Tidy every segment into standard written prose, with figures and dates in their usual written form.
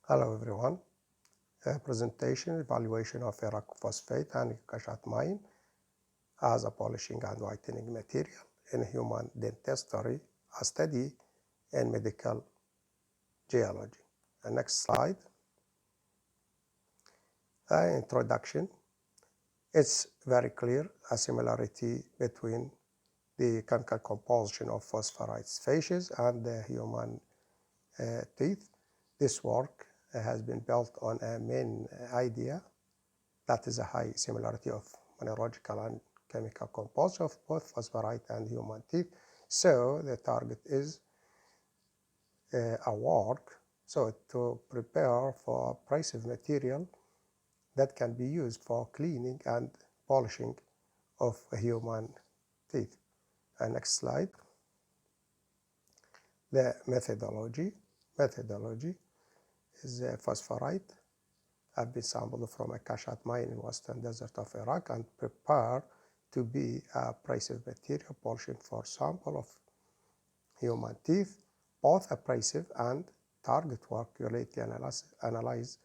Hello everyone. Presentation evaluation of Iraqi phosphate and Akashat mine as a polishing and whitening material in human dentistry, a study in medical geology. Next slide. Introduction. It's very clear a similarity between the chemical composition of phosphorite species and the human teeth. This work has been built on a main idea that is a high similarity of mineralogical and chemical composition of both phosphorite and human teeth. So the target is a work to prepare for abrasive material that can be used for cleaning and polishing of human teeth. Next slide. The methodology. Methodology is phosphorite have been sampled from Akashat mine in western desert of Iraq and prepared to be a abrasive material polishing for sample of human teeth. Both abrasive and target work related analyze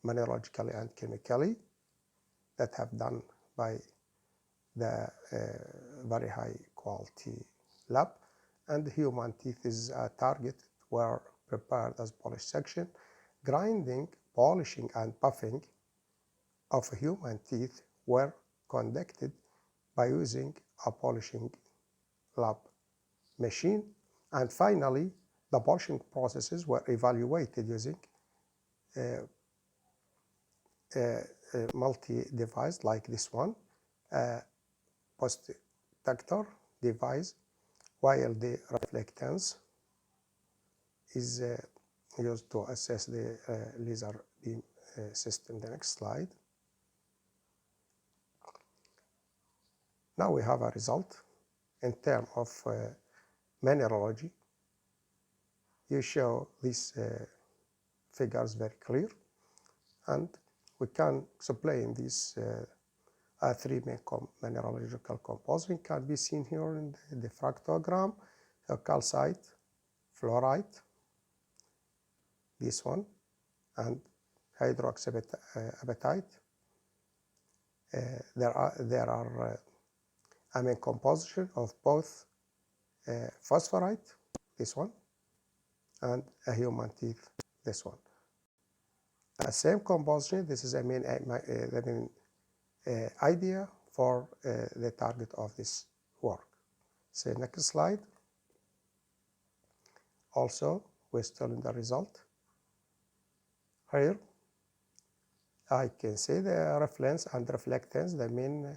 mineralogically and chemically that have done by the very high quality lab, and human teeth is a target were prepared as polished section. Grinding, polishing and buffing of human teeth were conducted by using a polishing lab machine, and finally the polishing processes were evaluated using multi-device like this one, post-detector device, while the reflectance is used to assess the laser beam system. The next slide. Now we have a result in terms of mineralogy. You show these figures very clear, and we can explain these three main mineralogical composites can be seen here in the diffractogram: calcite, fluorite, this one, and hydroxyapatite. There are a main composition of both phosphorite, this one, and a human teeth, this one. The same composition. This is a main idea for the target of this work. So next slide. Also, we're still in the result. Here, I can see the reflectance and reflectance, the main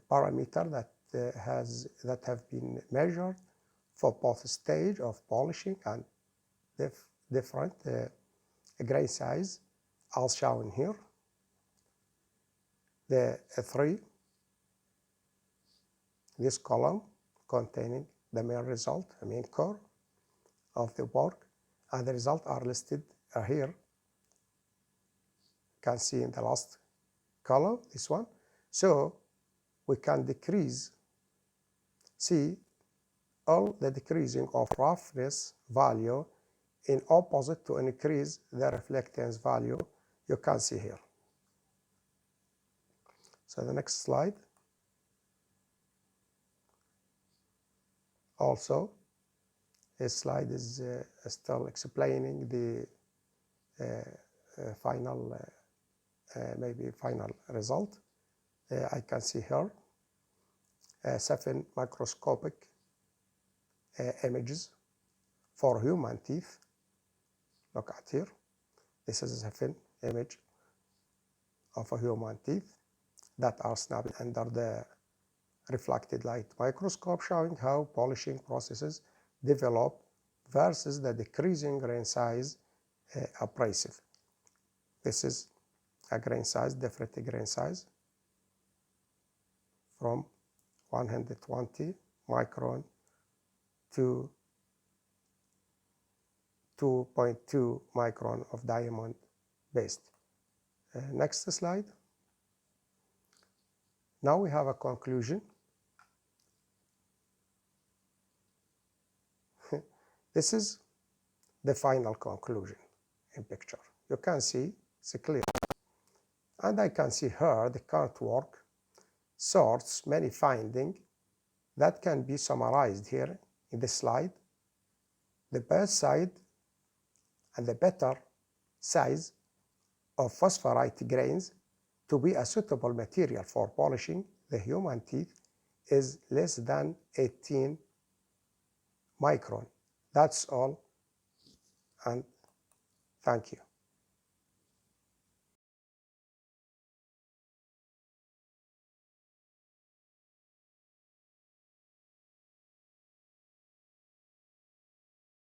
parameter that have been measured for both stage of polishing and different grain size, as shown here. The three, this column containing the main result, the main core of the work, and the results are listed here. You can see in the last column, this one. So we can see all the decreasing of roughness value in opposite to increase the reflectance value you can see here. So the next slide. Also, this slide is still explaining the final result. I can see here 7 microscopic images for human teeth. Look at here. This is a 7 image of a human teeth that are snapped under the reflected light microscope, showing how polishing processes develop versus the decreasing grain size abrasive. This is a grain size, different grain size from 120 micron to 2.2 micron of diamond based. Next slide. Now we have a conclusion. This is the final conclusion. in picture. You can see it's clear. And I can see here the current work sorts many findings that can be summarized here in this slide. The best side and the better size of phosphorite grains to be a suitable material for polishing the human teeth is less than 18 micron. That's all, and thank you.